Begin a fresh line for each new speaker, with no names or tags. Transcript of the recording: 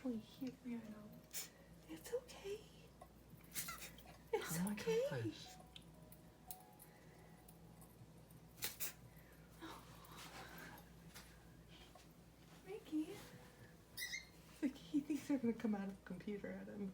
definitely here.
Yeah, I know.
It's okay. It's
Oh my
okay.
gosh.
Mickey. Like he thinks they're gonna come out of the computer at him.